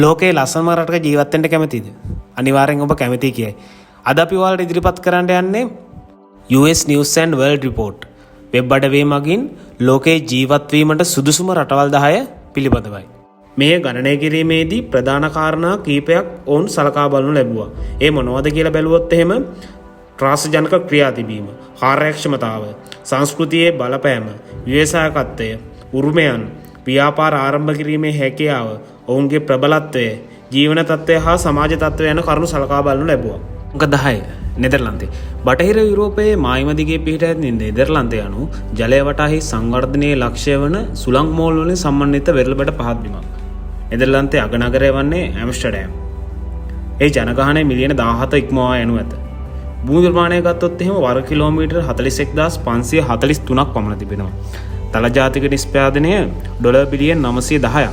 ලෝකයේ ලස්සනම රටක ජීවත් වෙන්න කැමතිද? අනිවාර්යෙන් ඔබ කැමති කියයි. අද අපි ඔයාලට ඉදිරිපත් කරන්න යන්නේ US News and World Report web අඩවිය මගින් ලෝකයේ ජීවත් වීමට සුදුසුම රටවල් 10 පිළිබඳවයි. මේ ගණනය කිරීමේදී ප්‍රධාන කාරණා කීපයක් ඔවුන් සලකා බලනු ලැබුවා. ඒ මොනවද කියලා බැලුවොත් එහෙම ත්‍රාසජනක ක්‍රියා තිබීම, කාර්යක්ෂමතාව, සංස්කෘතියේ බලපෑම, ව්‍යවසායකත්වය, උරුමයන්, ව්‍යාපාර ආරම්භ කිරීමේ හැකියාව, ඔවුන්ගේ ප්‍රබලත්වය, ජීවන තත්ත්වය හා සමාජ තත්ත්වය යන කරුණු සලකා බලනු ලැබුවා. අංක 10 නෙදර්ලන්තේ. බටහිර යුරෝපයේ මායිම දිගේ පිහිට ඇති නෙදර්ලන්තය අනු ජලය වටාහි සංවර්ධනයේ ලක්ෂ්‍ය වන සුළං මෝල් වලින් සමන්විත වෙරළබඩ පහත් බිමක්. නෙදර්ලන්තයේ අගනගරය වන්නේ ඇම්ස්ටර්ඩෑම්. ඒ ජනගහනය මිලියන 17 ඉක්මවා යනු ඇත. භූමි ප්‍රමාණය ගත්තොත් එහෙම වර්ග කිලෝමීටර් 41543ක් පමණ තිබෙනවා. තල ජාතික නිෂ්පාදනය ඩොලර් බිලියන් 910ක්.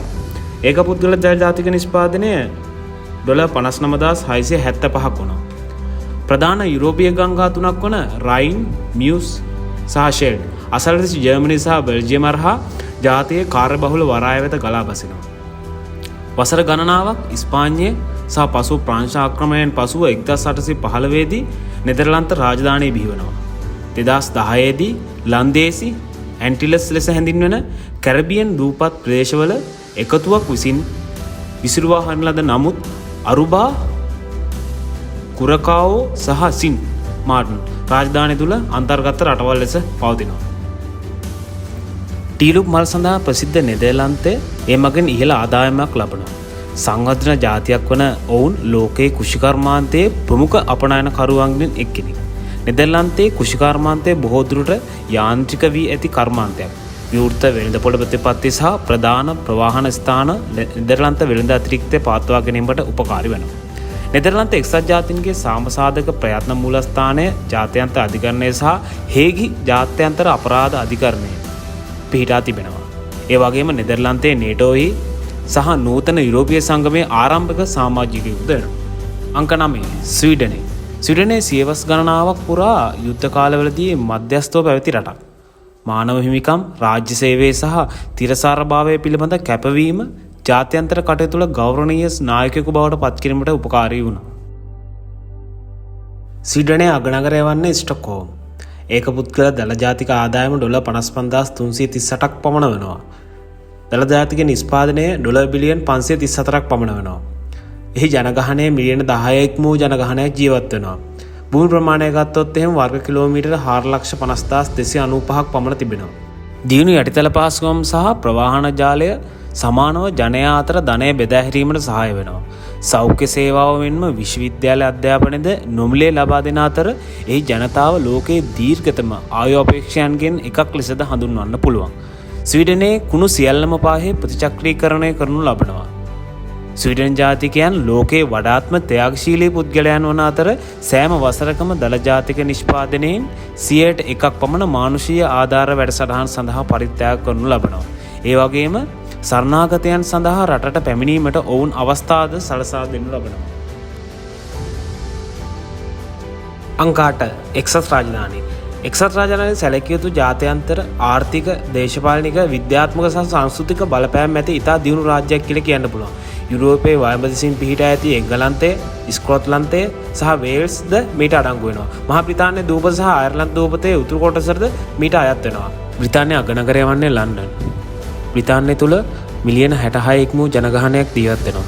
ඒක පුද්ගල ජල ජාතික නිෂ්පාදනය ඩොලර් 59675ක් වුණා. ප්‍රධාන යුරෝපීය ගංගා තුනක් වන රයින්, මියුස් සහ ෂෙල්ඩ් අසල් ජර්මනි සහ බෙල්ජියම් හරහා ජාතියේ කාර්යබහුල වරාය වෙත ගලා බසිනවා. වසර ගණනාවක් ස්පාඤ්ඤය සහ පසු ප්‍රංශ ආක්‍රමණයෙන් පසුව 1815 දී නෙදර්ලන්ත රාජධානිය බිහිවනවා. 2010 දී ලන්දේසි ඇන්ටිලස් ලෙස හැඳින්වෙන කැරබියන් දූපත් ප්‍රදේශවල එකතුවක් විසින් විසිරුවා හරින ලද නමුත් අරුබා, කුරකාවෝ සහ සින් මාර්ටන් රාජධානිය තුල අන්තර්ගත රටවල් ලෙස පවතිනවා. ටීලුප් මල් සඳහා ප්‍රසිද්ධ නෙදර්ලන්තය ඒ මගින් ඉහළ ආදායමක් ලබනවා. සංවර්ධන ජාතියක් වන ඔවුන් ලෝකයේ කෘෂිකර්මාන්තයේ ප්‍රමුඛ අපනයනකරුවන්ගෙන් එක්කෙනි. නෙදර්ලන්තයේ කෘෂිකර්මාන්තය බොහෝ දුරට යාන්ත්‍රික වී ඇති කර්මාන්තයක්. විවෘත වෙළඳපොළ ප්‍රතිපත්ති සහ ප්‍රධාන ප්‍රවාහන ස්ථාන නෙදර්ලන්ත වෙළඳ අතිරික්තය පවත්වා ගැනීමට උපකාරී වෙනවා. නෙදර්ලන්ත එක්සත් ජාතීන්ගේ සාමසාධක ප්‍රයත්න මූලස්ථානය ජාත්‍යන්තර අධිකරණය සහ හේගි ජාත්‍යන්තර අපරාධ අධිකරණය පිහිටා තිබෙනවා. ඒ වගේම නෙදර්ලන්තයේ නේටෝහි සහ නූතන යුරෝපීය සංගමයේ ආරම්භක සමාජිකයෙකුද වෙනවා. අංක 9 ස්වීඩනය. ස්වීඩනයේ සියවස් ගණනාවක් පුරා යුද්ධ කාලවලදී මධ්‍යස්ථව පැවති රටක්. මානව හිමිකම්, රාජ්‍ය සේවය සහ තිරසාරභාවය පිළිබඳ කැපවීම ජාත්‍යන්තර කටයුතු තුළ ගෞරවනීය නායකයෙකු බවට පත් කිරීමට උපකාරී වුණා. ස්වීඩනයේ අගනගරය වන්නේ ස්ටොක්හෝම්. ඒක පුද්ගල දළ ජාතික ආදායම ඩොලර් 55338ක් පමණ වෙනවා. දළ ජාතික නිෂ්පාදනය ඩොලර් බිලියන් 534ක් පමණ වෙනවා. එහි ජනගහනය මිලියන 10ක් වූ ජනගහනයක් ජීවත් වෙනවා. භූමි ප්‍රමාණය ගත්තොත් එහෙම වර්ග කිලෝමීටර 4,50,295ක් පමණ තිබෙනවා. දියුණු යටිතල පහසුකම් සහ ප්‍රවාහන ජාලය සමානව ජනයා අතර ධනය බෙදා හැරීමට සහාය වෙනවා. සෞඛ්‍ය සේවාව මෙන්ම විශ්වවිද්‍යාල අධ්‍යාපනයද නොමිලේ ලබා දෙන අතර එහි ජනතාව ලෝකයේ දීර්ඝතම ආයු අපේක්ෂයන්ගෙන් එකක් ලෙසද හඳුන්වන්න පුළුවන්. ස්වීඩනයේ කුණු සියල්ලම පාහේ ප්‍රතිචක්‍රීකරණය කරනු ලබනවා. ස්වීඩන් ජාතිකයන් ලෝකයේ වඩාත්ම ත්‍යාගශීලී පුද්ගලයන් වන අතර සෑම වසරකම දළ ජාතික නිෂ්පාදනයෙන් 100%ක් පමණ මානුෂීය ආධාර වැඩසටහන් සඳහා පරිත්‍යාග කරනු ලබනවා. ඒ වගේම සරණාගතයන් සඳහා රටට පැමිණීමට ඔවුන් අවස්ථාද සලසා දෙනු ලබනවා. අංක 8 එක්සත් රාජධානිය. එක්සත් රාජධානිය සැලකිය යුතු ජාත්‍යන්තර ආර්ථික, දේශපාලනික, විද්‍යාත්මක සහ සංස්කෘතික බලපෑම් ඇති ඉතා දියුණු රාජ්‍යයක් කියලා කියන්න පුළුවන්. යුරෝපයේ වයඹදිසින් පිහිටා ඇති එංගලන්තය, ස්කොට්ලන්තය සහ වේල්ස්ද මීට අඩංගු වෙනවා. මහා බ්‍රිතාන්‍ය දූපත සහ අයර්ලන්ත දූපතේ උතුරු කොටසට මීට අයත් වෙනවා. බ්‍රිතාන්‍ය අගනගරය වන්නේ ලන්ඩන්. බ්‍රිතාන්‍ය තුල මිලියන 66ක් වූ ජනගහනයක් ජීවත් වෙනවා.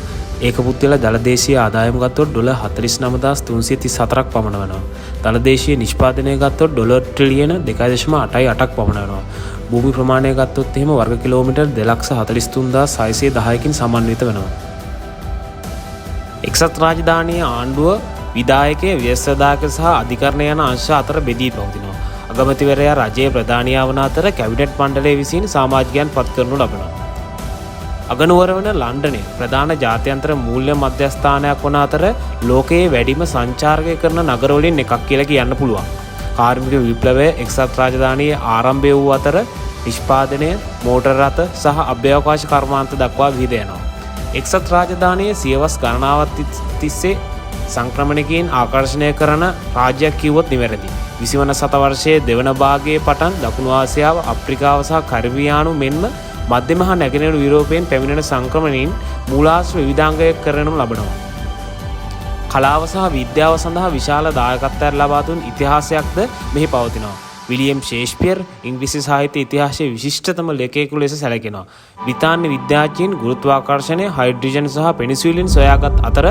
ඒක පුද්ගල දළදේශීය ආදායම ගත්තොත් ඩොලර් 49334ක් පමණ වෙනවා. දළදේශීය නිෂ්පාදනය ගත්තොත් ඩොලර් ට්‍රිලියන 2.88ක් පමණ වෙනවා. භූමි ප්‍රමාණය ගත්තොත් එහෙම වර්ග කිලෝමීටර් 2,43,610කින් සමන්විත වෙනවා. එක්සත් රාජධානියේ ආණ්ඩුව විධායකය, ව්‍යවස්ථාදායක සහ අධිකරණ යන අංශ අතර බෙදී පවතිනවා. අගමැතිවරයා රජයේ ප්‍රධානියා වන අතර කැබිනට් මණ්ඩලය විසින් සමාජිකයන් පත් කරනු ලබනවා. අගනුවර වන ලන්ඩනය ප්‍රධාන ජාත්‍යන්තර මූල්‍ය මධ්‍යස්ථානයක් වන අතර ලෝකයේ වැඩිම සංචාරකය කරන නගරවලින් එකක් කියලා කියන්න පුළුවන්. කාර්මික විප්ලවය එක්සත් රාජධානියේ ආරම්භය වූ අතර නිෂ්පාදනය, මෝටර රථ සහ අභ්‍යවකාශ කර්මාන්ත දක්වා විහිද යනවා. එක්සත් රාජධානියේ සියවස් ගණනාවක් තිස්සේ සංක්‍රමණිකයින් ආකර්ෂණය කරන රාජ්‍යයක් කිව්වොත් නිවැරදි. 20 වන සතවර්ෂයේ දෙවන භාගයේ පටන් දකුණු ආසියාව, අප්‍රිකාව සහ කැරිබියානු මෙන්ම මධ්‍යම හා නැගෙනහිර යුරෝපයෙන් පැමිණෙන සංක්‍රමණීන් මූලාශ්‍ර විවිධාංගයක් කරනු ලබනවා. කලාව සහ විද්‍යාව සඳහා විශාල දායකත්වයක් ලබා දුන් ඉතිහාසයක්ද මෙහි පවතිනවා. විලියම් ෂේක්ස්පියර් ඉංග්‍රීසි සාහිත්‍ය ඉතිහාසයේ විශිෂ්ටතම ලේඛකයෙකු ලෙස සැලකෙනවා. බ්‍රිතාන්‍ය විද්‍යාඥයින් ගුරුත්වාකර්ෂණය, හයිඩ්‍රජන් සහ පෙනිසිලින් සොයාගත් අතර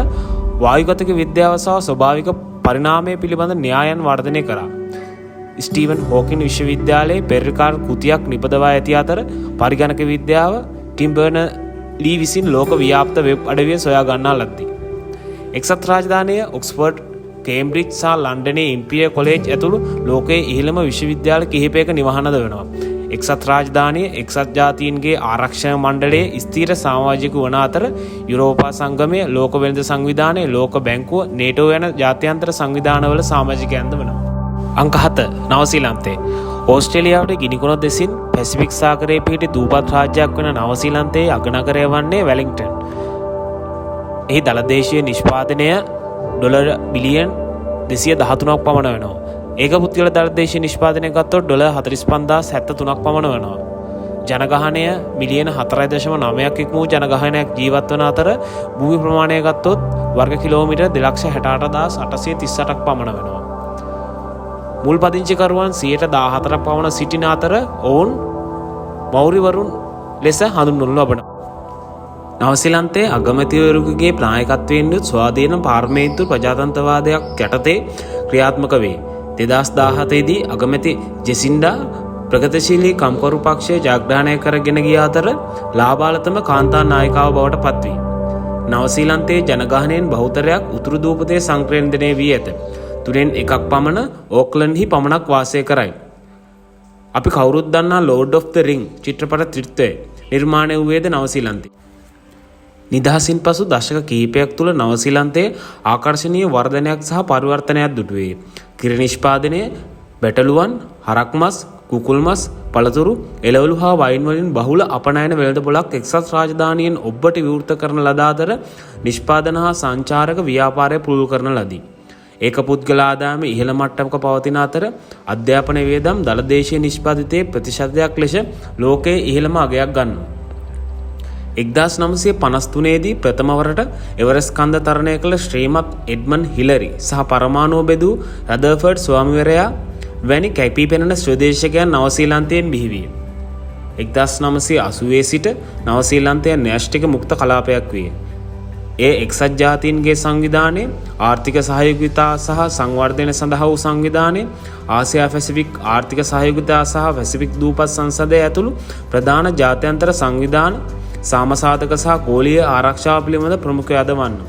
වායුගතික විද්‍යාව සහ ස්වභාවික පරිණාමය පිළිබඳ න්‍යායන් වර්ධනය කරා. ස්ටීවන් හොකින් විශ්වවිද්‍යාලයේ පෙරකාර කෘතියක් නිපදවා ඇති අතර පරිගණක විද්‍යාව ටිම් බර්නර්-ලී විසින් ලෝක ව්‍යාප්ත වෙබ් අඩවිය සොයා ගන්නා ලද්දේ. එක්සත් රාජධානය ඔක්ස්ෆර්ඩ්, කේම්බ්‍රිජ් සහ ලන්ඩනයේ ඉම්පීරියල් කොලෙජ් ඇතුළු ලෝකයේ ඉහළම විශ්වවිද්‍යාල කිහිපයක නිවහනද වෙනවා. එක්සත් රාජධානිය එක්සත් ජාතීන්ගේ ආරක්ෂණ මණ්ඩලයේ ස්ථීර සමාජිකු වන අතර යුරෝපා සංගමය, ලෝක වෙළඳ සංවිධානය, ලෝක බැංකුව, නේටෝ යන ජාත්‍යන්තර සංවිධානවල සමාජිකයන්ද වෙනවා. අංක 7. නවසීලන්තේ. ඕස්ට්‍රේලියාවට ගිනිකොන දෙසින් පැසිෆික් සාගරයේ පිහිටි දූපත් රාජ්‍යයක් වන නවසීලන්තයේ අගනගරය වන්නේ වෙලින්ග්ටන්. එහි දළදේශීය නිෂ්පාදනය ඩොලර් බිලියන් 213ක් පමණ වෙනවා. ඒක පුද්ගල දළදේශීය නිෂ්පාදනය ගත්තොත් ඩොලර් 45073ක් පමණ වෙනවා. ජනගහනය මිලියන 4.9ක් ඉක්ම වූ ජනගහනයක් ජීවත් වන අතර භූමි ප්‍රමාණය ගත්තොත් වර්ග කිලෝමීටර් 268,838ක් පමණ වෙනවා. මුල් පදිංචිකරුවන් 14% පමණ සිටින අතර ඔවුන් මෞරිවරුන් ලෙස හඳුන්වනු ලබනවා. නවසීලන්තයේ අගමැතිවරයෙකුගේ නායකත්වයෙන් යුත් ස්වාධීන පාර්ලිමේන්තු ප්‍රජාතන්ත්‍රවාදයක් යටතේ ක්‍රියාත්මක වේ. 2017 දී අගමැති ජෙසින්ඩා ප්‍රගතිශීලී කම්කරු පක්ෂය ජයග්‍රහණය කරගෙන ගිය අතර ලාබාලතම කාන්තා නායිකාව බවට පත්වී. නවසීලන්තයේ ජනගහනයෙන් බහුතරයක් උතුරු දූපතේ සංකේන්ද්‍රණය වී ඇත. තුනෙන් එකක් පමණ ඕක්ලන්ඩ්හි පමණක් වාසය කරයි. අපි කවුරුත් දන්නා ලෝඩ් ඔෆ් ද රිං චිත්‍රපට ත්‍රිත්වය නිර්මාණය වූයේද නවසීලන්තයේ. නිදහසින් පසු දශක කිහිපයක් තුළ නවසීලන්තයේ ආකර්ශනීය වර්ධනයක් සහ පරිවර්තනයක් දුටුවේ. කිරි නිෂ්පාදනය, බැටළුවන්, හරක් මස්, කුකුල් මස්, පළතුරු, එළවලු හා වයින් වලින් බහුල අපනයන වෙළඳපොළක් එක්සත් රාජධානියෙන් ඔබ්බට විවෘත කරන ලද අතර නිෂ්පාදන හා සංචාරක ව්‍යාපාරය පුළුල් කරන ලදී. ඒක පුද්ගල ආදායම ඉහළ මට්ටමක පවතින අතර අධ්‍යාපන වියදම් දළදේශීය නිෂ්පාදිතයේ ප්‍රතිශතයක් ලෙස ලෝකයේ ඉහළම අගයක් ගන්නවා. 1953 දී ප්‍රථම වරට එවරස් කන්ද තරණය කළ ශ්‍රීමත් එඩ්මන්ඩ් හිලරි සහ පරමාණුව බෙදූ රදර්ෆර්ඩ් ස්වාමිවරයා වැනි කැපී පෙනෙන ස්වදේශිකයන් නවසීලන්තයෙන් බිහිවිය. 1980 සිට නවසීලන්තය න්‍යෂ්ටික මුක්ත කලාපයක් විය. ඒ එක්සත් ජාතීන්ගේ සංවිධානය, ආර්ථික සහයෝගිතා සහ සංවර්ධනය සඳහා වූ සංවිධානය, ආසියා පැසිෆික් ආර්ථික සහයෝගිතා සහ පැසිෆික් දූපත් සංසදය ඇතුළු ප්‍රධාන ජාත්‍යන්තර සංවිධාන සාමසාධක සහ ගෝලීය ආරක්ෂාව පිළිබඳ ප්‍රමුඛයාද වන්නවා.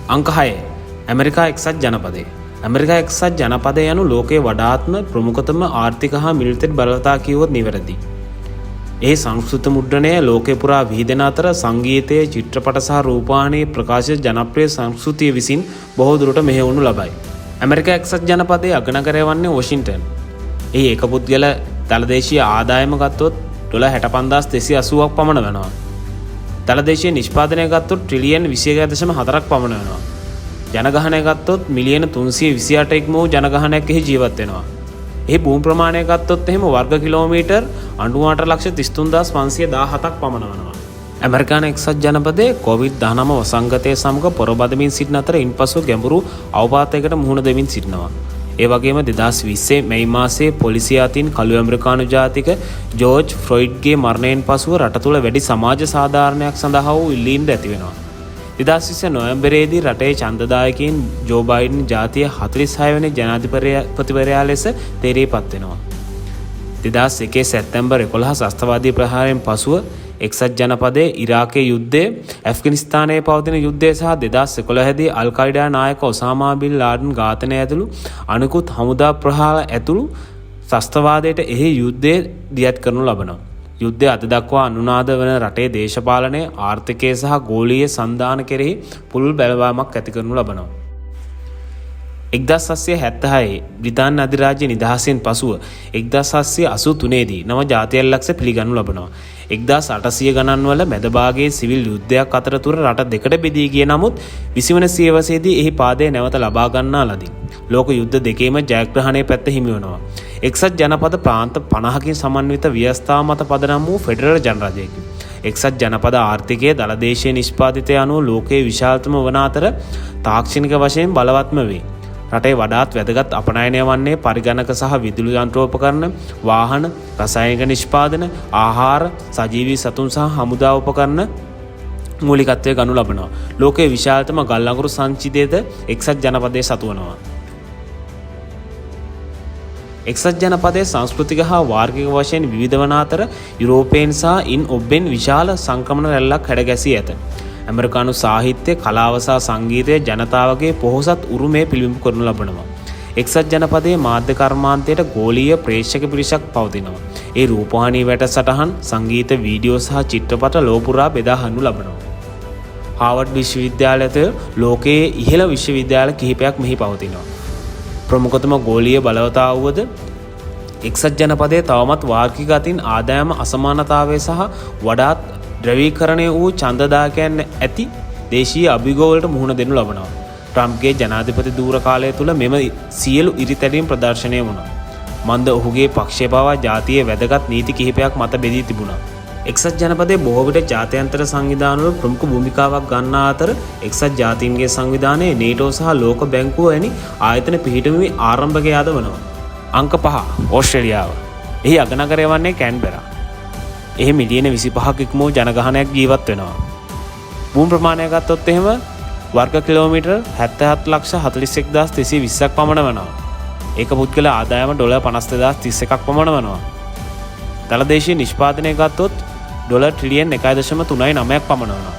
අංක 6. ඇමරිකා එක්සත් ජනපදය. ඇමරිකා එක්සත් ජනපදය යනු ලෝකයේ වඩාත්ම ප්‍රමුඛතම ආර්ථික හා මිලිටරි බලවතා කිව්වොත් නිවැරදි. ඒ සංස්කෘත මුද්‍රණය ලෝකේ පුරා විහිදෙන අතර සංගීතයේ, චිත්‍රපට සහ රූපවාහිනී ප්‍රකාශිත ජනප්‍රිය සංස්කෘතිය විසින් බොහෝ දුරට මෙහෙයවනු ලබයි. ඇමරිකා එක්සත් ජනපදයේ අගනගරය වන්නේ වොෂින්ටන්. එහි එක පුද්ගල දළදේශීය ආදායම ගත්තොත් $65,280ක් පමණ වෙනවා. දළදේශීය නිෂ්පාදනය ගත්තොත් ට්‍රිලියන් 21.4ක් පමණ වෙනවා. ජනගහනය ගත්තොත් මිලියන 328 ඉක්ම වූ ජනගහනයක් එහි ජීවත් වෙනවා. එහි භූමි ප්‍රමාණය ගත්තොත් එහෙම වර්ග කිලෝමීටර් 98,33,517ක් පමණ වෙනවා. ඇමරිකානු එක්සත් ජනපදයේ COVID-19 වසංගතය සමග පොරබදමින් සිටින අතර ඉන්පසු ගැඹුරු අවපාතයකට මුහුණ දෙමින් සිටිනවා. ඒ වගේම 2020 මැයි මාසයේ පොලිසිය අතින් කළු ඇමරිකානු ජාතික ජෝර්ජ් ෆ්ලොයිඩ්ගේ මරණයෙන් පසුව රට තුළ වැඩි සමාජ සාධාරණයක් සඳහා වූ ඉල්ලීම්ද ඇති වෙනවා. 2020 නොවැම්බරයේදී රටේ ඡන්දදායකයින් ජෝ බයිඩන් ජාතිය 46 වෙනි ජනාධිපතිවරයා ලෙස තේරීපත් වෙනවා. 2001 සැප්තැම්බර් 11 ත්‍රස්තවාදී ප්‍රහාරයෙන් පසුව එක්සත් ජනපදයේ ඉරාකයේ යුද්ධය, ඇෆ්ගනිස්තානයේ පවතින යුද්ධය සහ 2011 දී අල් කයිඩා නායක ඔසාමා බින් ලාඩන් ඝාතනය ඇතුළු අනිකුත් හමුදා ප්‍රහාර ඇතුළු ත්‍රස්තවාදයට එහි යුද්ධය දියත් කරනු ලබනවා. යුද්ධය අද දක්වා අනුනාද වන රටේ දේශපාලනය, ආර්ථිකය සහ ගෝලීය සන්ධාන කෙරෙහි පුළුල් බැලුවාමක් ඇති කරනු ලබනවා. 1776 බ්‍රිතාන්‍ය අධිරාජ්‍ය නිදහසෙන් පසුව 1783 දී නව ජාතියක් ලක්ෂ පිළිගනු ලබනවා. 1800 ගණන්වල මැදභාගයේ සිවිල් යුද්ධයක් අතරතුර රට දෙකට බෙදී ගිය නමුත් 20 වන සියවසේදී එහි පාදය නැවත ලබා ගන්නා ලදී. ලෝක යුද්ධ දෙකේම ජයග්‍රහණයේ පැත්ත හිමි වෙනවා. එක්සත් ජනපද ප්‍රාන්ත 50කින් සමන්විත ව්‍යවස්ථාව මත පදනම් වූ ෆෙඩරල් ජනරජයකි. එක්සත් ජනපද ආර්ථිකයේ දළදේශීය නිෂ්පාදිතය අනුව ලෝකයේ විශාලතම වන අතර තාක්ෂණික වශයෙන් බලවත්ම වේ. රටේ වඩාත් වැදගත් අපනයනය වන්නේ පරිගණක සහ විදුලි යන්ත්‍රෝපකරණ, වාහන, රසායනික නිෂ්පාදන, ආහාර, සජීවී සතුන් සහ හමුදා උපකරණ මූලිකත්වය ගනු ලබනවා. ලෝකයේ විශාලතම ගල් අඟුරු සංචිතයද එක්සත් ජනපදයේ සතු වනවා. එක්සත් ජනපදයේ සංස්කෘතික හා වාර්ගික වශයෙන් විවිධ වන අතර යුරෝපයෙන් සහ ඉන් ඔබ්බෙන් විශාල සංක්‍රමණ රැල්ලක් හැඩගැසී ඇත. ඇමරිකානු සාහිත්‍ය, කලාව සහ සංගීතය ජනතාවගේ පොහොසත් උරුමය පිළිබිඹු කරනු ලබනවා. එක්සත් ජනපදයේ මාධ්‍ය කර්මාන්තයට ගෝලීය ප්‍රේක්ෂක පිරිසක් පවතිනවා. ඒ රූපවාහිනී වැඩසටහන්, සංගීත, වීඩියෝ සහ චිත්‍රපට ලෝපුරා බෙදා හඳු ලබනවා. හාවර්ඩ් විශ්වවිද්‍යාලයද ලෝකයේ ඉහළ විශ්වවිද්‍යාල කිහිපයක් මෙහි පවතිනවා. ප්‍රමුඛතම ගෝලීය බලවතා වුවද එක්සත් ජනපදයේ තවමත් වාර්ෂික අතින් ආදායම අසමානතාවය සහ වඩාත් ද්‍රවීකරණය වූ ඡන්දදායකයන් ඇති දේශීය අභියෝගවලට මුහුණ දෙනු ලබනවා. ට්‍රම්ප්ගේ ජනාධිපති ධූර කාලය තුළ මෙම සියලු ඉරිතැලීම් ප්‍රදර්ශනය වුණා. මන්ද ඔහුගේ පක්ෂය පවා ජාතියේ වැදගත් නීති කිහිපයක් මත බෙදී තිබුණා. එක්සත් ජනපදයේ බොහෝ විට ජාත්‍යන්තර සංවිධානවල ප්‍රමුඛ භූමිකාවක් ගන්නා අතර එක්සත් ජාතීන්ගේ සංවිධානයේ නේටෝ සහ ලෝක බැංකුව වැනි ආයතන පිහිටුමේ ආරම්භකයාද වනවා. අංක 5 ඕස්ට්‍රේලියාව. එහි අගනගරය වන්නේ කැන්බෙරා. එහි මිලියන 25ක ඉක්මූ ජනගහනයක් ජීවත් වෙනවා. භූමි ප්‍රමාණය ගත්තොත් එහෙම වර්ග කිලෝමීටර් 77,41,320ක් පමණ වෙනවා. ඒක පුද්ගල ආදායම $52,031ක් පමණ වෙනවා. දළදේශීය නිෂ්පාදනය ගත්තොත් $1 ට්‍රිලියන් 1.39ක් පමණ වෙනවා.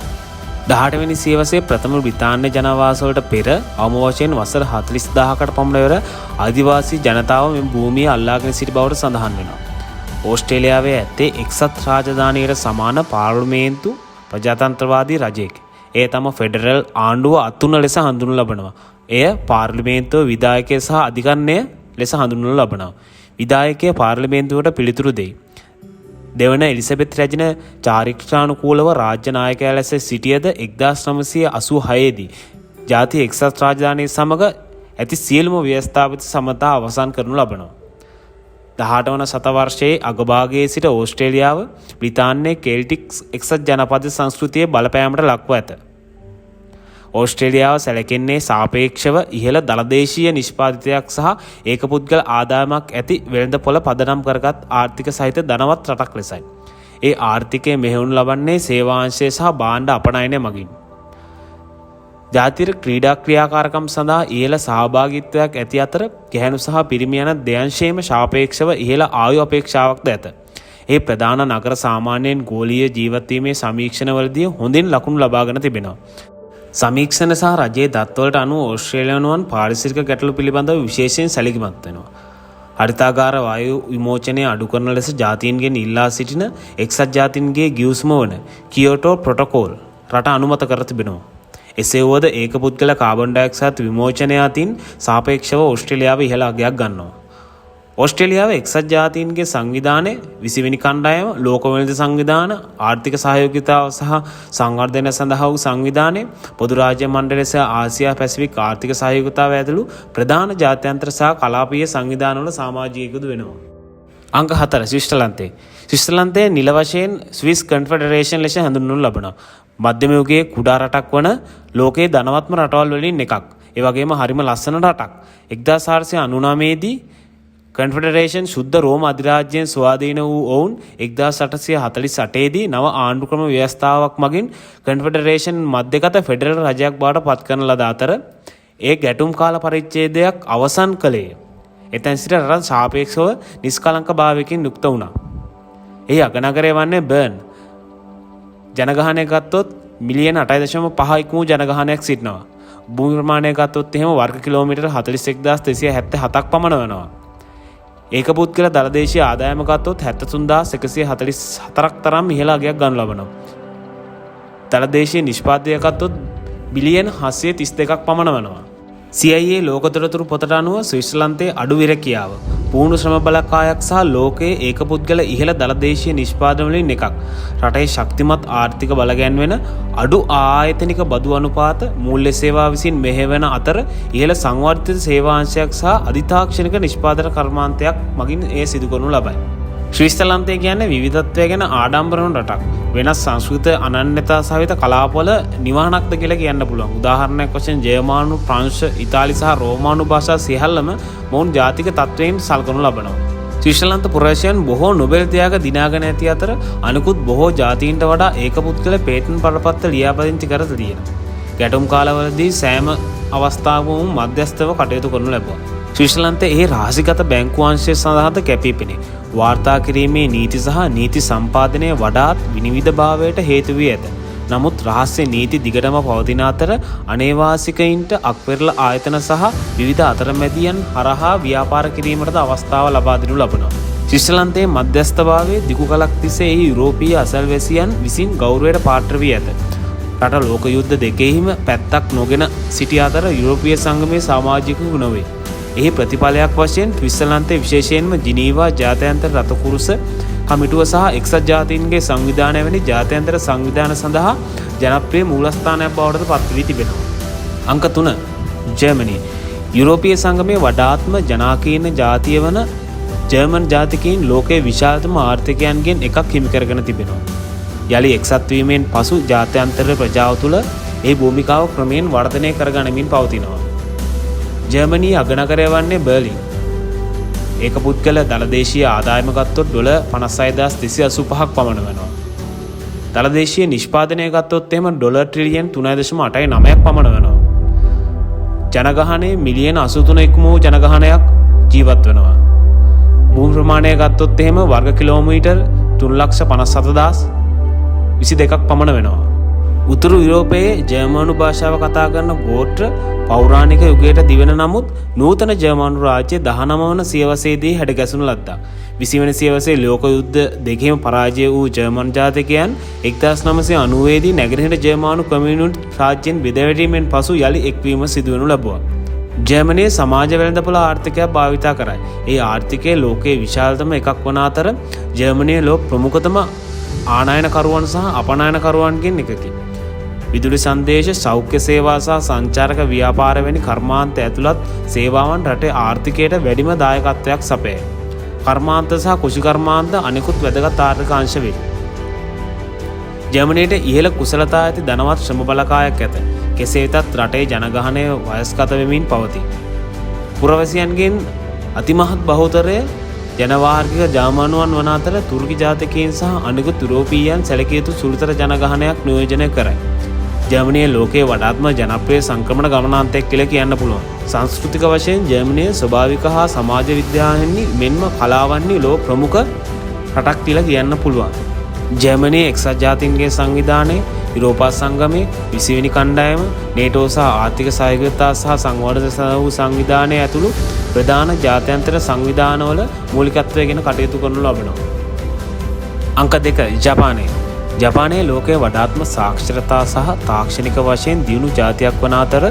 18 වෙනි සියවසේ ප්‍රථම බ්‍රිතාන්‍ය ජනවාසවලට පෙර අවම වශයෙන් වසර 40000කට පමණ පෙර ආදිවාසී ජනතාව මේ භූමිය අල්ලාගෙන සිටි බවට සඳහන් වෙනවා. ඕස්ට්‍රේලියාවේ ඇත්තේ එක්සත් රාජධානියට සමාන පාර්ලිමේන්තු ප්‍රජාතන්ත්‍රවාදී රජයකි. එය තම ෆෙඩරල් ආණ්ඩුව අතුන ලෙස හඳුන්වනු ලබනවා. එය පාර්ලිමේන්තුව විධායකය සහ අධිකරණය ලෙස හඳුන්වනු ලබනවා. විධායකය පාර්ලිමේන්තුවට පිළිතුරු දෙයි. දෙවන එලිසබෙත් රැජින චාරිත්‍රානුකූලව රාජ්‍ය නායකයා ලෙස සිටියද 1986 දී ජාතිය එක්සත් රාජධානිය සමග ඇති සියලුම ව්‍යවස්ථාපිත සමතා අවසන් කරනු ලබනවා. 18 වන සතවර්ෂයේ අගභාගයේ සිට ඕස්ට්‍රේලියාව බ්‍රිතාන්‍යයේ කෙල්ටික් එක්සත් ජනපද සංස්කෘතියේ බලපෑමට ලක්ව ඇත. ඕස්ට්‍රේලියාව සැලකෙන්නේ සාපේක්ෂව ඉහළ දළදේශීය නිෂ්පාදිතයක් සහ ඒකපුද්ගල ආදායමක් ඇති වෙළඳපොළ පදනම් කරගත් ආර්ථික සහිත ධනවත් රටක් ලෙසයි. ඒ ආර්ථිකය මෙහෙයුම් ලබන්නේ සේවාංශය සහ භාණ්ඩ අපනයනය මගින්. ජාතික ක්‍රීඩා ක්‍රියාකාරකම් සඳහා ඉහළ සහභාගීත්වයක් ඇති අතර ගැහැණු සහ පිරිමි යන දෙයන්ශයේම සාපේක්ෂව ඉහළ ආයු අපේක්ෂාවක්ද ඇත. ඒ ප්‍රධාන නගර සාමාන්‍යයෙන් ගෝලීය ජීවත්වීමේ සමීක්ෂණවලදී හොඳින් ලකුණු ලබාගෙන තිබෙනවා. සමීක්ෂණ සහ රජයේ දත්වලට අනුව ඕස්ට්‍රේලියානුවන් පාරිසරික ගැටලු පිළිබඳව විශේෂයෙන් සැලකිලිමත් වෙනවා. හරිතාගාර වායු විමෝචනය අඩු කරන ලෙස ජාතීන්ගෙන් ඉල්ලා සිටින එක්සත් ජාතීන්ගේ ගිවිසුම වන කියෝටෝ ප්‍රොටෝකෝල් රට අනුමත කර තිබෙනවා. එසේ වුවද ඒකපුද්ගල කාබන් ඩයොක්සයිඩ් විමෝචනය අතින් සාපේක්ෂව ඕස්ට්‍රේලියාව ඉහළ අගයක් ගන්නවා. ඕස්ට්‍රේලියාව එක්සත් ජාතීන්ගේ සංවිධානය 20 වෙනි කණ්ඩායම, ලෝක වෙළඳ සංවිධාන, ආර්ථික සහයෝගිතාව සහ සංවර්ධනය සඳහා වූ සංවිධානය, පොදු රාජ්‍ය මණ්ඩලය සහ ආසියා පැසිෆික් ආර්ථික සහයෝගිතාව ඇතුළු ප්‍රධාන ජාත්‍යන්තර සහ කලාපීය සංවිධානවල සමාජිකයෙකුදු වෙනවා. අංක 4 ස්විට්සර්ලන්තය. ස්විට්සර්ලන්තය නිල වශයෙන් ස්විස් කන්ෆෙඩරේෂන් ලෙස හඳුන්වනු ලබනවා. මධ්‍යම යුගයේ කුඩා රටක් වන ලෝකයේ ධනවත්ම රටවල් වලින් එකක්. ඒ වගේම හරිම ලස්සන රටක්. 1899 දී කන්ෆෙඩරේෂන් ශුද්ධ රෝම අධිරාජ්‍යයෙන් ස්වාධීන වූ ඔවුන් 1848 දී නව ආණ්ඩුක්‍රම ව්‍යවස්ථාවක් මගින් කන්ෆෙඩරේෂන් මධ්‍යගත ෆෙඩරල් රජයක් බවට පත් කරන ලද අතර ඒ ගැටුම් කාල පරිච්ඡේදයක් අවසන් කළේය. එතැන් සිට රට සාපේක්ෂව නිස්කලංක භාවයකින් යුක්ත වුණා. එහි අගනගරය වන්නේ බර්න්. ජනගහනය ගත්තොත් මිලියන 8.5 ඉක්මූ ජනගහනයක් සිටිනවා. භූමි ප්‍රමාණය ගත්තොත් එහෙම වර්ග කිලෝමීටර් 41,377ක් පමණ වෙනවා. ඒකපුද්ගල දළදේශීය ආදායම ගත්තොත් 73,144ක් තරම් ඉහළ අගයක් ගනු ලබනවා. දළදේශීය නිෂ්පාදනය ගත්තොත් බිලියන 732ක් පමණ වෙනවා. CIA ලෝක තොරතුරු පොතට අනුව ස්විට්සර්ලන්තයේ අඩු විරකියාව පූර්ණ ශ්‍රම බලකායක් සහ ලෝකයේ ඒකපුද්ගල ඉහළ දළදේශීය නිෂ්පාදන වලින් එකක්. රටේ ශක්තිමත් ආර්ථික බලගැන්වෙන අඩු ආයතනික බදු අනුපාත මූල්‍ය සේවා විසින් මෙහෙවන අතර ඉහළ සංවර්ධිත සේවාංශයක් සහ අධිතාක්ෂණික නිෂ්පාදන කර්මාන්තයක් මගින් එය සිදු කරනු ලබයි. ශ්‍රීස්තලන්තය කියන්නේ විවිධත්වය ගැන ආඩම්බර වන රටක්. වෙනස් සංස්කෘත අනන්‍යතා සහිත කලාපවල නිවහනක්ද කියලා කියන්න පුළුවන්. උදාහරණයක් වශයෙන් ජර්මානු, ප්‍රංශ, ඉතාලි සහ රෝමානු භාෂා සියල්ලම මොවුන් ජාතික තත්වයෙන් සලකනු ලබනවා. ශ්‍රීශ්‍රලන්ත පුරවැසියන් බොහෝ නොබෙල් ත්‍යාග දිනාගෙන ඇති අතර අනිකුත් බොහෝ ජාතීන්ට වඩා ඒකපුද්ගල පේටන්ට් පරපත්‍ර ලියාපදිංචි කර තියෙනවා. ගැටුම් කාලවලදී සෑම අවස්ථාවකම මධ්‍යස්ථව කටයුතු කරනු ලැබුවා. ශ්‍රීශ්‍රලන්තයේ එහි රහසිගත බැංකු අංශය සඳහාද කැපී පෙනේ. වාර්තා කිරීමේ නීති සහ නීති සම්පාදනය වඩාත් විනිවිදභාවයට හේතු වී ඇත. නමුත් රහස්‍ය නීති දිගටම පවතින අතර අනේවාසිකයින්ට අක්වෙරළ ආයතන සහ විවිධ අතරමැදියන් හරහා ව්‍යාපාර කිරීමටද අවස්ථාව ලබා දෙනු ලබනවා. ශ්‍රීශ්‍රලන්තයේ මධ්‍යස්ථභාවයේ දිගු කලක් තිස්සේ එහි යුරෝපීය අසල්වැසියන් විසින් ගෞරවයට පාත්‍ර වී ඇත. රට ලෝක යුද්ධ දෙකෙහිම පැත්තක් නොගෙන සිටි අතර යුරෝපීය සංගමයේ සමාජිකයෙකු නොවේ. එහි ප්‍රතිඵලයක් වශයෙන් ශ්‍රීශ්‍රලන්තයේ විශේෂයෙන්ම ජිනීවා ජාත්‍යන්තර රථකුරුස කමිටුව සහ එක්සත් ජාතීන්ගේ සංවිධානය වැනි ජාත්‍යන්තර සංවිධාන සඳහා ජනප්‍රිය මූලස්ථානයක් බවට පත් වී තිබෙනවා. අංක 3 ජර්මනි. යුරෝපීය සංගමයේ වඩාත්ම ජනාකීර්ණ ජාතිය වන ජර්මන් ජාතිකයින් ලෝකයේ විශාලතම ආර්ථිකයන්ගෙන් එකක් හිමි කරගෙන තිබෙනවා. යලි එක්සත් වීමෙන් පසු ජාත්‍යන්තර ප්‍රජාව තුළ ඒ භූමිකාව ක්‍රමයෙන් වර්ධනය කරගනිමින් පවතිනවා. ජර්මනී අගනගරය වන්නේ බර්ලින්. ඒක පුද්ගල දළදේශීය ආදායම ගත්තොත් ඩොලර් 56,285ක් පමණ වෙනවා. දළදේශීය නිෂ්පාදනය ගත්තොත් එහෙම ඩොලර් ට්‍රිලියන් 3.89ක් පමණ වෙනවා. ජනගහනය මිලියන 83ක් වූ ජනගහනයක් ජීවත් වෙනවා. භූමි ප්‍රමාණය ගත්තොත් එහෙම වර්ග කිලෝමීටර් 3,57,022ක් පමණ වෙනවා. උතුරු යුරෝපයේ ජර්මනු භාෂාව කතා කරන ගෝත්‍ර පෞරාණික යුගයට දිවෙන නමුත් නූතන ජර්මනු රාජ්‍ය 19 වන සියවසේදී හැඩගැසුණු ලද්දා. 20 වන සියවසේ ලෝක යුද්ධ දෙකේම පරාජය වූ ජර්මන් ජාතිකයන් 1990 දී නැගෙනහිර ජර්මනු කමියුනිස්ට් රාජ්‍යයෙන් බෙදවැටීමෙන් පසු යලි එක්වීම සිදුවනු ලැබුවා. ජර්මනියේ සමාජ වෙළඳපොළ ආර්ථිකයක් භාවිතා කරයි. ඒ ආර්ථිකය ලෝකයේ විශාලතම එකක් වන අතර ජර්මනියේ ලෝක ප්‍රමුඛතම ආනයනකරුවන් සහ අපනයනකරුවන්ගෙන් එකකි. විදුලි සංදේශ, සෞඛ්‍ය සේවා සහ සංචාරක ව්‍යාපාර වැනි කර්මාන්ත ඇතුළත් සේවාවන් රටේ ආර්ථිකයට වැඩිම දායකත්වයක් සපයයි. කර්මාන්ත සහ කුෂිකර්මාන්ත අනෙකුත් වැදගත් ආර්ථික අංශ වේ. ජර්මනියට ඉහළ කුසලතා ඇති ධනවත් ශ්‍රම බලකායක් ඇත. කෙසේ වෙතත් රටේ ජනගහනය වයස්ගත වෙමින් පවතී. පුරවැසියන්ගෙන් අතිමහත් බහුතරය ජනවාර්ගික ජර්මනුවන් වන අතර තුර්කි ජාතිකයන් සහ අනෙකුත් යුරෝපීයන් සැලකිය යුතු සුළුතර ජනගහනයක් නියෝජනය කරයි. ජර්මනිය ලෝකයේ වඩාත්ම ජනප්‍රිය සංක්‍රමණ ගමනාන්තයක් කියලා කියන්න පුළුවන්. සංස්කෘතික වශයෙන් ජර්මනිය ස්වභාවික හා සමාජ විද්‍යාවෙහි මෙන්ම කලාවන්හි ලෝක ප්‍රමුඛ රටක් කියලා කියන්න පුළුවන්. ජර්මනිය එක්සත් ජාතීන්ගේ සංවිධානයේ, යුරෝපා සංගමයේ, 20 වෙනි කණ්ඩායම, නේටෝ සහ ආර්ථික සහයෝගිතා සහ සංවර්ධන වූ සංවිධානය ඇතුළු ප්‍රධාන ජාත්‍යන්තර සංවිධානවල මූලිකත්වයගෙන කටයුතු කරනු ලබනවා. අංක 2 ජපානය. ජපානයේ ලෝකයේ වඩාත්ම සාක්ෂරතා සහ තාක්ෂණික වශයෙන් දියුණු ජාතියක් වන අතර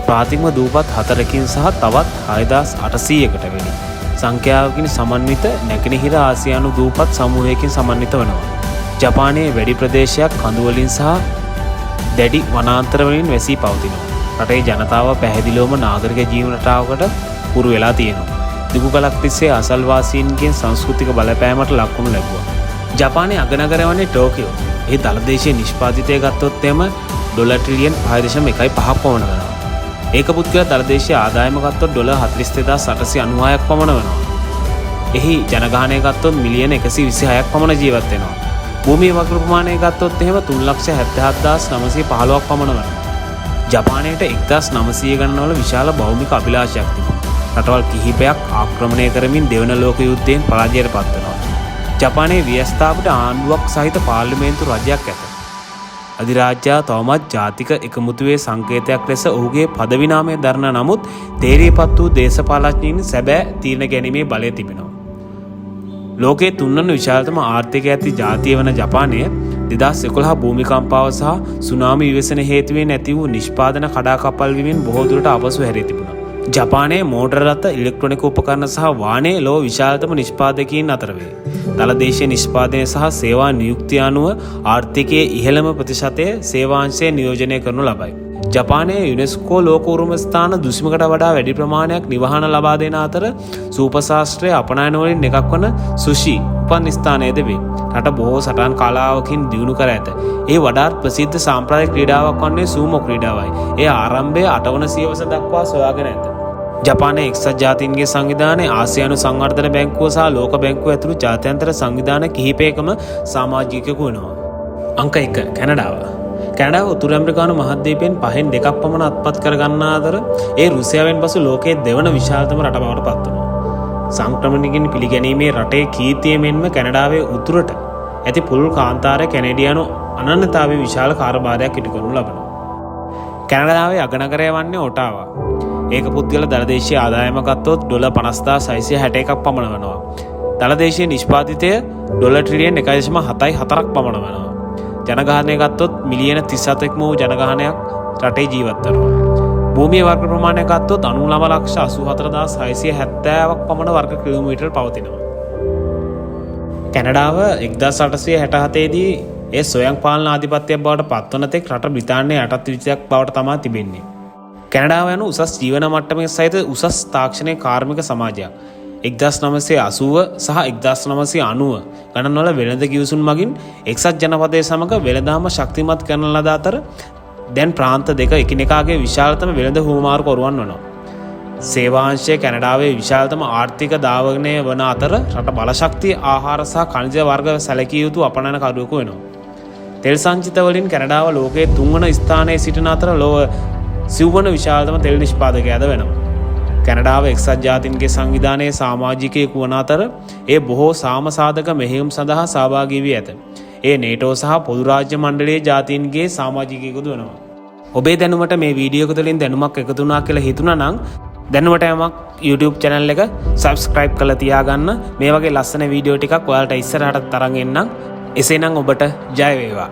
ප්‍රාථමික දූපත් 4කින් සහ තවත් 6800කට වැඩි සංඛ්‍යාවකින් සමන්විත නැගෙනහිර ආසියානු දූපත් සමූහයකින් සමන්විත වෙනවා. ජපානයේ වැඩි ප්‍රදේශයක් කඳු වලින් සහ දැඩි වනාන්තර වලින් වැසී පවතිනවා. රටේ ජනතාව පැහැදිලිවම නාගරික ජීවන රටාවකට පුරු වෙලා තියෙනවා. දිගු කලක් තිස්සේ අසල්වාසීන්ගෙන් සංස්කෘතික බලපෑමට ලක්වනු ලැබුවා. ජපානයේ අගනගරය වන්නේ ටෝකියෝ. එහි දළදේශීය නිෂ්පාදිතය ගත්තොත් එම ඩොලර් ට්‍රිලියන් 5.15ක් පමණ වෙනවා. ඒක පුද්ගල දළදේශීය ආදායම ගත්තොත් ඩොලර් 42896ක් පමණ වෙනවා. එහි ජනගහනය ගත්තොත් මිලියන 126ක් පමණ ජීවත් වෙනවා. භූමියේ වග්‍ර ප්‍රමාණය ගත්තොත් එහෙම 3,77,915ක් පමණ වෙනවා. ජපානයට 1900 ගණන්වල විශාල භෞමික අභිලාෂයක් තිබුණා. රටවල් කිහිපයක් ආක්‍රමණය කරමින් දෙවන ලෝක යුද්ධයෙන් පරාජයට පත් වෙනවා. ජපානයේ ව්‍යවස්ථාපිත ආණ්ඩුවක් සහිත පාර්ලිමේන්තු රජයක් ඇත. අධිරාජ්‍යය තවමත් ජාතික එකමුතුවේ සංකේතයක් ලෙස ඔහුගේ පදවි නාමය දරන නමුත් තේරීපත් වූ දේශපාලඥයින් සැබෑ තීරණ ගැනීමේ බලය තිබෙනවා. ලෝකයේ තුන්වන විශාලතම ආර්ථිකය ඇති ජාතිය වන ජපානය 2011 භූමිකම්පාව සහ සුනාමි විවසන හේතුවෙන් ඇති වූ නිෂ්පාදන කඩාකප්පල් වීමෙන් බොහෝ දුරට අපසු හැරී තිබුණා. ජපානයේ මෝටර රථ ඉලෙක්ට්‍රොනික උපකරණ සහ වාහනේ ලොව විශාලතම නිෂ්පාදකයින් අතර වේ. දළදේශීය නිෂ්පාදනය සහ සේවා නියුක්තිය අනුව ආර්ථිකයේ ඉහළම ප්‍රතිශතය සේවාංශයේ නියෝජනය කරනු ලබයි. ජපානයේ යුනෙස්කෝ ලෝක උරුම ස්ථාන 200කට වඩා වැඩි ප්‍රමාණයක් නිවහන ලබා දෙන අතර සූප ශාස්ත්‍රයේ අපනයන වලින් එකක් වන සුෂි උපන් ස්ථානයේද වේ. රට බොහෝ සටන් කලාවකින් දියුණු කර ඇත. ඒ වඩාත් ප්‍රසිද්ධ සාම්ප්‍රදායික ක්‍රීඩාවක් වන්නේ සූමෝ ක්‍රීඩාවයි. ඒ ආරම්භය 8 වන සියවස දක්වා සොයාගෙන ඇත. ජපානයේ එක්සත් ජාතීන්ගේ සංවිධානය, ආසියානු සංවර්ධන බැංකුව සහ ලෝක බැංකුව ඇතුළු ජාත්‍යන්තර සංවිධාන කිහිපයකම සමාජිකයෙකු වෙනවා. අංක 1 කැනඩාව. කැනඩාව උතුරු ඇමරිකානු මහද්වීපයෙන් 5න් 2ක් පමණ අත්පත් කර ගන්නා අතර ඒ රුසියාවෙන් පසු ලෝකයේ දෙවන විශාලතම රට බවට පත් වෙනවා. සංක්‍රමණිකින් පිළිගැනීමේ රටේ කීර්තිය මෙන්ම කැනඩාවේ උතුරට ඇති පුළුල් කාන්තාරය කැනේඩියානු අනන්‍යතාවයේ විශාල කාර්යභාරයක් ඉටු කරනු ලබනවා. කැනඩාවේ අගනගරය වන්නේ ඔටාවා. ඒක පුද්ගල දළදේශීය ආදායම ගත්තොත් $50,661ක් පමණ වෙනවා. දළදේශීය නිෂ්පාදිතය $1 ට්‍රිලියන් 1.74ක් පමණ වෙනවා. ජනගහනය ගත්තොත් මිලියන 37ක් වූ ජනගහනයක් රටේ ජීවත් වෙනවා. භූමියේ වර්ග ප්‍රමාණය ගත්තොත් 99,84,670ක් පමණ වර්ග කිලෝමීටර් පවතිනවා. කැනඩාව 1867 දී ඒ ස්වයං පාලන ආධිපත්‍යයක් බවට පත්වන තෙක් රට බ්‍රිතාන්‍යයේ යටත් විජිතයක් බවට තමයි තිබෙන්නේ. කැනඩාව යනු උසස් ජීවන මට්ටමේ සහිත උසස් තාක්ෂණික කාර්මික සමාජයක්. 1980 සහ 1990 ගණන්වල වෙළඳ කිවිසුම් මගින් එක්සත් ජනපදයේ සමග වෙළඳාම ශක්තිමත් කරන ලද අතර දැන් ප්‍රාන්ත දෙක එකිනෙකාගේ විශාලතම වෙළඳ හුවමාරුකරුවන් වනවා. සේවාංශය කැනඩාවේ විශාලතම ආර්ථික දාවනය වන අතර රට බලශක්තිය, ආහාර සහ khනිජ වර්ග සැලකිය යුතු අපනයන කරුවෙකු වෙනවා. තෙල් සංචිත වලින් කැනඩාව ලෝකයේ 3 වන ස්ථානයේ සිටින අතර ලොව සිව්වන විශාලතම තෙල් නිෂ්පාදකයාද වෙනවා. කැනඩාව එක්සත් ජාතීන්ගේ සංවිධානයේ සමාජිකයෙකු වන අතර ඒ බොහෝ සාමසාධක මෙහෙයුම් සඳහා සහභාගී වී ඇත. ඒ නේටෝ සහ පොදු රාජ්‍ය මණ්ඩලයේ ජාතීන්ගේ සමාජිකයෙකුද වෙනවා. ඔබේ දැනුමට මේ වීඩියෝ එක තුළින් දැනුමක් එකතු වුණා කියලා හිතුණා නම් දැනුමට යමක් YouTube channel එක subscribe කරලා තියාගන්න. මේ වගේ ලස්සන වීඩියෝ ටිකක් ඔයාලට ඉස්සරහට තරන් එන්නම්. එසේනම් ඔබට ජය වේවා.